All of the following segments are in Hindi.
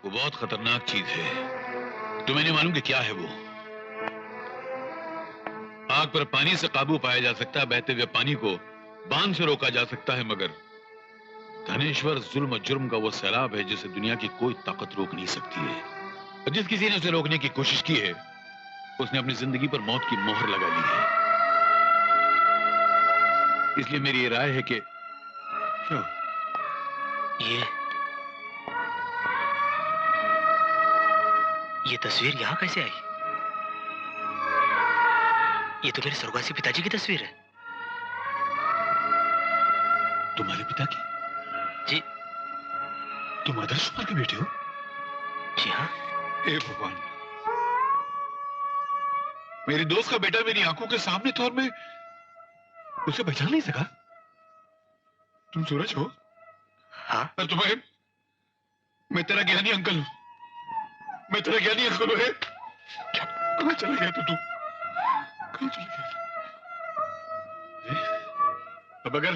वो बहुत खतरनाक चीज है। तुम्हें नहीं मालूम कि क्या है वो? आग पर पानी से काबू पाया जा सकता है, बहते हुए पानी को बांध से रोका जा सकता है, मगर धनेश्वर जुल्म जुर्म का वो सैलाब है जिसे दुनिया की कोई ताकत रोक नहीं सकती है। और जिस किसी ने उसे रोकने की कोशिश की है उसने अपनी जिंदगी पर मौत की मोहर लगा ली है। इसलिए मेरी ये राय है कि ये तस्वीर यहां कैसे आई? ये तो मेरे स्वर्गवासी पिताजी की तस्वीर है। तुम्हारे पिता की? जी। तुम आदर्श कुमार के बेटे हो? जी हाँ। हे भगवान, मेरी दोस्त का बेटा मेरी आंखों के सामने था और मैं उसे पहचान नहीं सका। तुम सूरज हो? हाँ। और तुम्हें, मैं तेरा ज्ञानी अंकल हूं। मैं तेरा ज्ञानी अंकल हूं। कहां चला गया तू? कहां चला गया? अब अगर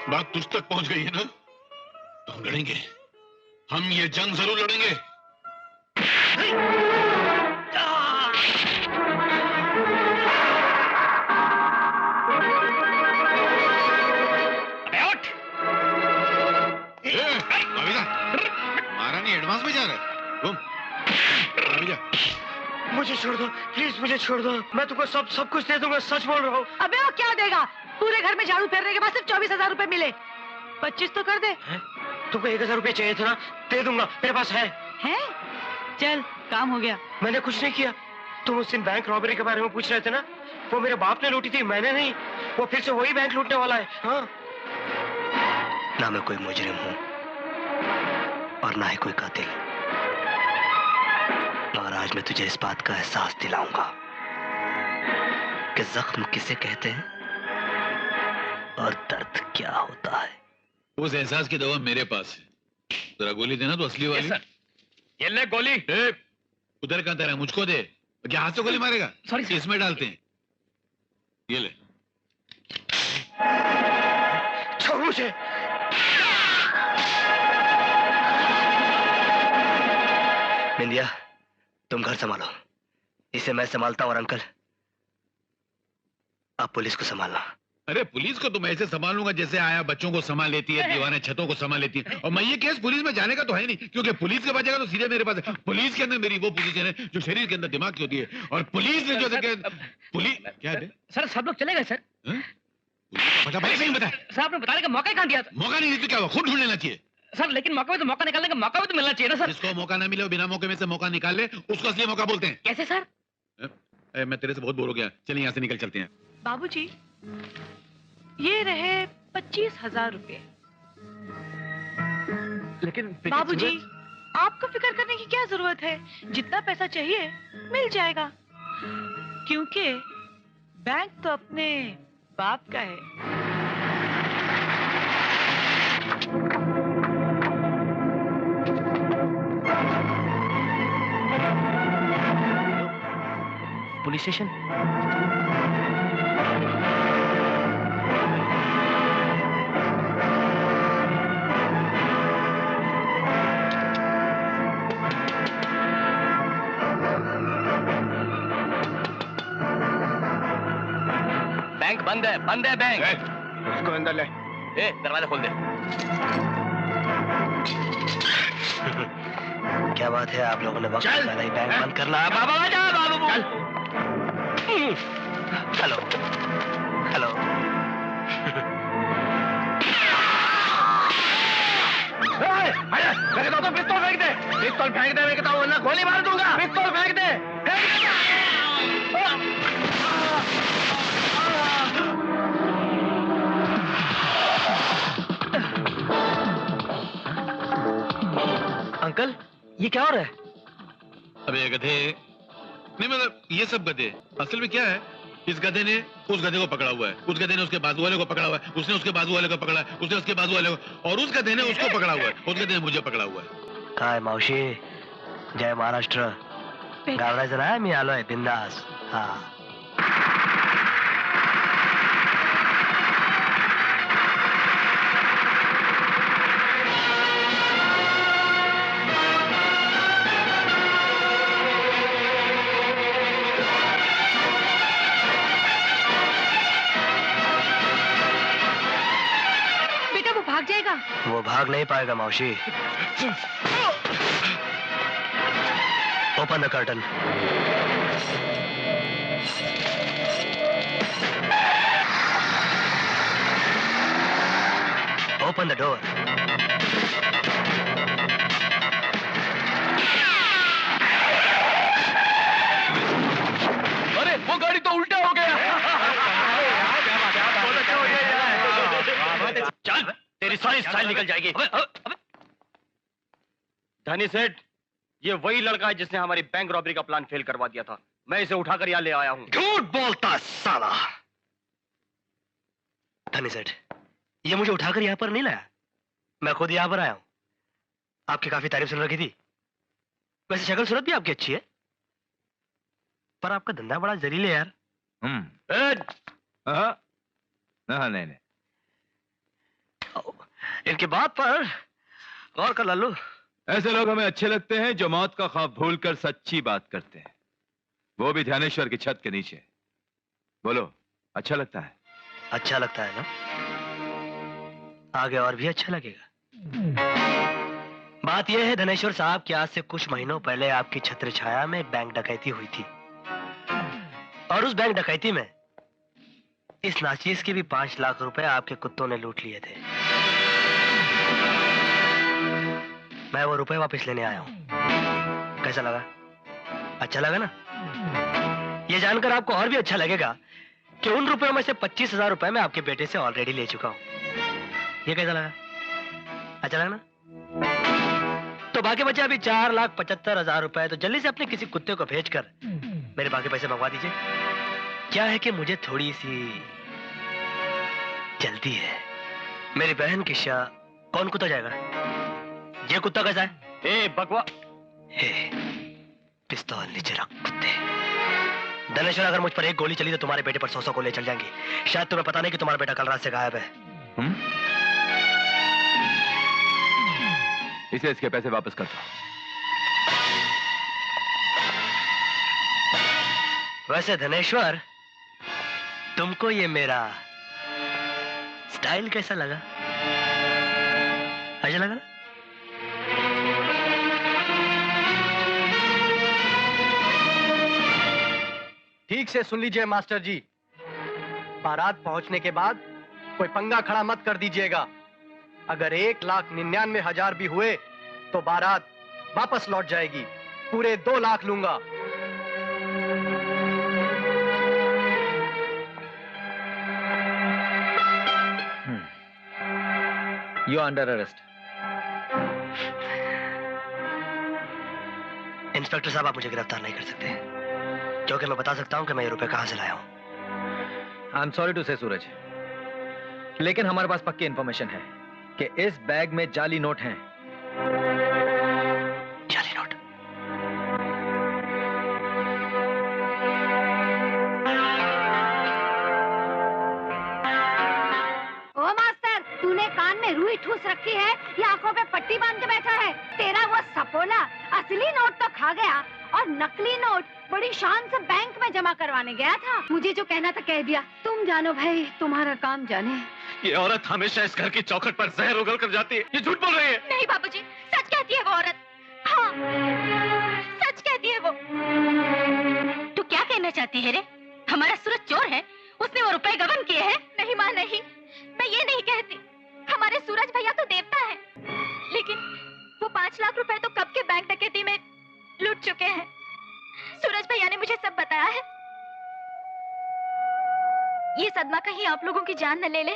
बात तुझ तक पहुंच गई है ना, तो हम लड़ेंगे। हम ये जंग जरूर लड़ेंगे। महारानी एडवांस में जा रहे हैं। मुझे छोड़ दो प्लीज, मुझे छोड़ दो। मैं तुमको सब कुछ दे दूंगा, सच बोल रहा हूँ। अबे वो क्या देगा? पूरे घर में झाड़ू फेरने के बाद सिर्फ 24,000 रुपए मिले। 25 तो कर दे। तुमको 1,000 रुपए चाहिए था ना? दे दूंगा, मेरे पास है। चल, काम हो गया। मैंने कुछ नहीं किया। तुम उस दिन बैंक रॉबरी के बारे में पूछ रहे थे ना? वो मेरे बाप ने लूटी थी, मैंने नहीं। वो फिर से वही बैंक लूटने वाला है। हाँ। ना मैं कोई मुजरिम हूँ और ना ही कोई कातिल, और आज मैं तुझे इस बात का एहसास दिलाऊंगा कि जख्म किसे कहते हैं और दर्द क्या होता है। उस एहसास की दवा मेरे पास है। जरा गोली देना तो असली वाली। ये ले गोली। उधर कहां तेरा? मुझको दे। क्या हाथ से गोली मारेगा? सॉरी, इसमें डालते हैं। ये ले। छोड़ मुझे। बिंदिया, तुम घर संभालो, इसे मैं संभालता हूँ। और अंकल, आप पुलिस को संभालना। अरे पुलिस को तो मैं ऐसे संभालूंगा जैसे आया बच्चों को संभाल लेती है, दीवाने छतों को संभाल लेती है। और मैं ये केस पुलिस में जाने का तो है नहीं, क्योंकि पुलिस के बचेगा तो सीधे मेरे पास है। पुलिस के अंदर मेरी वो पोजीशन है जो शरीर के अंदर दिमाग की होती है, और पुलिस ने जो पुलिस क्या है? सर सब लोग चले गए सर। पता पहले से ही बताया सर, आपने बताने का मौका कहाँ दिया? मौका नहीं तो क्या हुआ? खुद ढूंढ लेना चाहिए सर। लेकिन मौका में तो मौका निकालने का मौका भी तो मिलना चाहिए ना सर। जिसको मौका ना मिले, बिना मौके में से मौका निकाल ले, उसको असली मौका बोलते हैं। कैसे सर? मैं तेरे से बहुत बोर हो गया, चलिए यहाँ से निकल चलते हैं। बाबूजी, ये रहे 25,000 रुपए। लेकिन बाबूजी, आपको फिक्र करने की क्या जरूरत है? जितना पैसा चाहिए मिल जाएगा, क्योंकि बैंक तो अपने बाप का है। Police station. बैंक बंद है बैंक। उसको अंदर ले। दरवाजा खोल दे। क्या बात है, आप लोगों ने वक्त पहले ही बैंक बंद कर ला। बाबा आजा, बाबू। Hello hello. मैं कहता हूँ पिस्तौल फेंक दे। पिस्तौल फेंक दे, मैं कहता हूँ, वरना गोली मार दूंगा। पिस्तौल फेंक दे। अंकल, ये क्या हो रहा है? अबे गधे, नहीं मतलब ये सब गधे। असल में क्या है, इस गधे ने उस गधे को पकड़ा हुआ है, उस गधे ने उसके बाजू वाले को पकड़ा हुआ है, उसने उसके बाजू वाले को पकड़ा है, उसने उसके बाजू वाले को, और उस गधे ने उसको पकड़ा हुआ है, उस गधे ने मुझे पकड़ा हुआ है। काय मावशी, जय महाराष्ट्र। घाबरायचं नाही, मी आलोय बिंदास। हाँ। भाग नहीं पाएगा मौशी। Open the curtain. Open the door. अरे वो गाड़ी तो उल्टा हो गया। चल, तेरी सारी स्टाइल निकल जाएगी। धनी सेठ, ये वही लड़का है जिसने हमारी बैंक रॉबरी का प्लान फेल करवा दिया था। मैं इसे उठाकर यहाँ ले आया हूँ। झूठ बोलता साला। धनी सेठ, ये मुझे उठाकर यहाँ पर नहीं लाया, मैं खुद यहाँ पर आया हूँ। आपकी काफी तारीफ सुन रखी थी। वैसे शक्ल सूरत भी आपकी अच्छी है, पर आपका धंधा बड़ा जलील है यार। नहीं। इनकी बात पर गौर कर लालू। ऐसे लोग हमें अच्छे लगते हैं जो मौत का खौफ भूलकर सच्ची बात करते हैं, वो भी ध्यानेश्वर की छत के नीचे। बोलो, अच्छा लगता है? अच्छा लगता है ना? आगे और भी अच्छा लगेगा। बात यह है धनेश्वर साहब कि आज से कुछ महीनों पहले आपकी छत्र छाया में बैंक डकैती हुई थी, और उस बैंक डकैती में इस नाचीज के भी 5 लाख रुपए आपके कुत्तों ने लूट लिए थे। मैं वो रुपए वापस लेने आया हूं। कैसा लगा? अच्छा लगा ना? ये जानकर आपको और भी अच्छा लगेगा कि उन रुपयों में से 25,000 रुपए मैं आपके बेटे से ऑलरेडी ले चुका हूं। ये कैसा लगा? अच्छा लगा ना? तो बाकी बचे अभी 4,75,000 रुपए। तो जल्दी से अपने किसी कुत्ते को भेजकर मेरे बाकी पैसे मंगवा दीजिए। क्या है कि मुझे थोड़ी सी जल्दी है। मेरी बहन की शाह। कौन कुत्ता जाएगा? ये कुत्ता कैसा है? ए बकवा। हे, पिस्तौल नीचे रख कुत्ते। धनेश्वर, अगर मुझ पर एक गोली चली तो तुम्हारे बेटे पर 100 गोली चल जाएंगी। शायद तुम्हें पता नहीं कि तुम्हारा बेटा कल रात से गायब है। इसे इसके पैसे वापस कर दो। वैसे धनेश्वर, तुमको ये मेरा स्टाइल कैसा लगा? अच्छा लगा? ठीक से सुन लीजिए मास्टर जी, बारात पहुंचने के बाद कोई पंगा खड़ा मत कर दीजिएगा। अगर 1,99,000 भी हुए तो बारात वापस लौट जाएगी। पूरे 2 लाख लूंगा। You are under arrest. Inspector साहब, आप मुझे गिरफ्तार नहीं कर सकते, क्योंकि मैं बता सकता हूं कि मैं ये रुपए कहां से लाया हूं। आई एम सॉरी टू से सूरज, लेकिन हमारे पास पक्की इंफॉर्मेशन है कि इस बैग में जाली नोट हैं। जाली नोट? ओ मास्टर, तूने कान में रुई ठूस रखी है या आंखों पे पट्टी बांध के बैठा है? तेरा वो सपोला असली नोट तो खा गया और नकली नोट बड़ी शान से बैंक में जमा करवाने गया था। मुझे जो कहना था कह दिया। तुम जानो भाई, तुम्हारा काम जाने। ये औरत हमेशा इस घर की चौखट पर जहर उगल कर जाती है। ये झूठ बोल रही है। नहीं बाबूजी, सच कहती है वो औरत। हाँ, सच कहती है वो। तू क्या कहना चाहती है रे? हमारा सूरज चोर है, उसने वो रुपए गबन किए हैं? नहीं माँ नहीं, मैं ये नहीं कहती। हमारे सूरज भैया तो देवता है, लेकिन वो 5 लाख रुपए तो कब के बैंक डकैती में लूट चुके हैं। सूरज भैया ने मुझे सब बताया है। ये सदमा कहीं आप लोगों की जान न ले ले,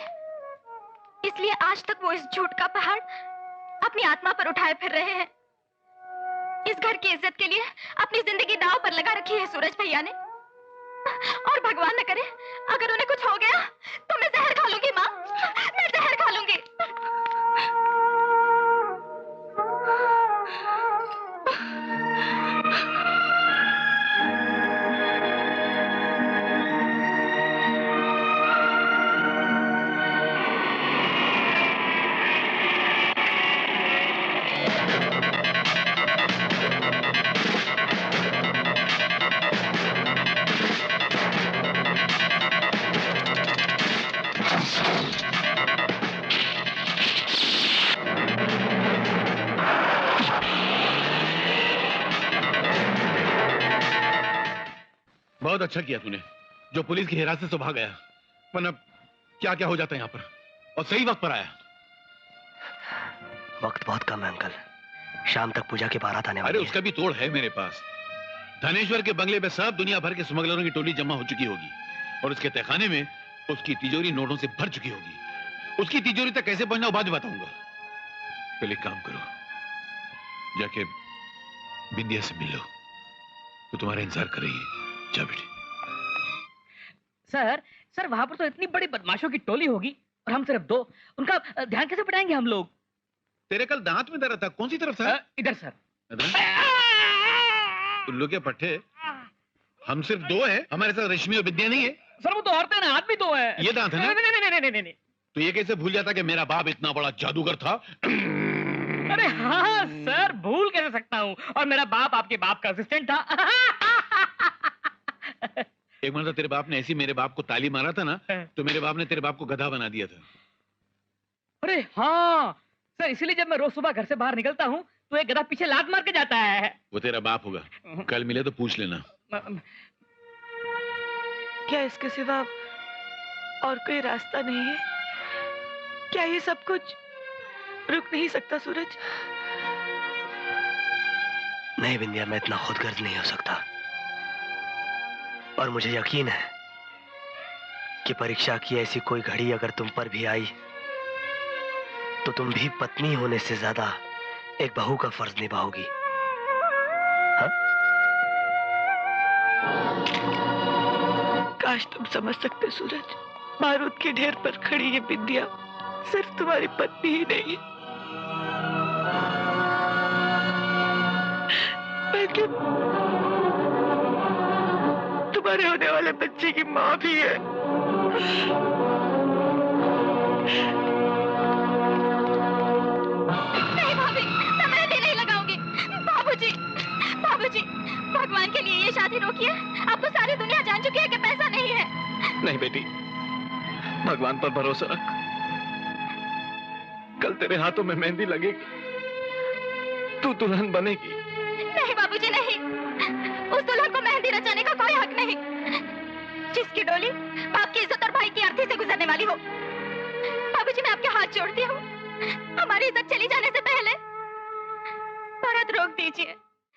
इसलिए आज तक वो इस झूठ का पहाड़ अपनी आत्मा पर उठाए फिर रहे हैं। इस घर की इज्जत के लिए अपनी जिंदगी दांव पर लगा रखी है सूरज भैया ने। और भगवान न करे अगर उन्हें कुछ हो गया तो मैं जहर खा लूंगी माँ, मैं जहर खा लूंगी। बहुत अच्छा किया तूने जो पुलिस की हिरासत से भाग गया, वरना क्या क्या हो जाता यहाँ पर। और सही वक्त पर आया। वक्त बहुत कम है अंकल, शाम तक पूजा की बारात आने वाली अरे है। उसका भी तोड़ है मेरे पास। धनेश्वर के बंगले में सब दुनिया भर के स्मगलरों की टोली जमा हो चुकी होगी और उसके तहखाने में उसकी तिजोरी नोटों से भर चुकी होगी। उसकी तिजोरी तक कैसे पहुंचना बाद में बताऊंगा। पहले एक काम करो, जाके बिंदिया से मिल लो, तो तुम्हारा इंतजार कर रही है। जा बेटी। सर वहां पर तो इतनी बड़ी बदमाशों की टोली होगी और हम सिर्फ 2, उनका ध्यान कैसे पटाएंगे हम लोग? तेरे कल दांत में दर्द था, कौन सी तरफ था? इधर सर। उल्लू के पट्टे, हम सिर्फ 2 हैं, हमारे साथ रश्मि और विद्या नहीं है। सर वो तो औरतें ना, आदमी 2 है। ये दांत है ना? नहीं। तो ये कैसे भूल जाता कि मेरा बाप इतना बड़ा जादूगर था? अरे हाँ सर, भूल कैसे सकता हूँ। और मेरा बाप आपके बाप का असिस्टेंट था। एक मरतबा तेरे बाप ने ऐसी मेरे बाप को ताली मारा था ना, तो मेरे बाप ने तेरे बाप को गधा बना दिया था। अरे हाँ सर, इसीलिए जब मैं रोज सुबह घर से बाहर निकलता हूँ तो एक गधा पीछे लात मार के जाता है। वो तेरा बाप होगा, कल मिले तो पूछ लेना। क्या इसके सिवा और कोई रास्ता नहीं है? क्या ये सब कुछ रुक नहीं सकता सूरज? नहीं बिंदिया, मैं इतना खुदगर्ज नहीं हो सकता। और मुझे यकीन है कि परीक्षा की ऐसी कोई घड़ी अगर तुम पर भी आई तो तुम भी पत्नी होने से ज्यादा एक बहू का फर्ज निभाओगी। हाँ? काश तुम समझ सकते सूरज, बारूद के ढेर पर खड़ी ये बिंदिया सिर्फ तुम्हारी पत्नी ही नहीं है, बल्कि तुम्हारे होने वाले बच्चे की माँ भी है। नहीं भाभी, मैं मेहंदी नहीं लगाऊंगी। बाबूजी, बाबूजी, भगवान के लिए ये शादी रोकिए। आपको सारी दुनिया जान चुकी है कि पैसा नहीं है। नहीं बेटी, भगवान पर भरोसा रख। कल तेरे हाथों में मेहंदी लगेगी, तू दुल्हन बनेगी। नहीं बाबूजी नहीं, उस दुल्हन को मेहंदी रचाने का कोई हक नहीं, जिसकी डोली बाप की इज्जत और भाई की अर्थी से गुजरने वाली हो। बाबूजी मैं आपके हाथ जोड़ती हूँ, हमारी इज्जत चली जाने से पहले बारात रोक दीजिए।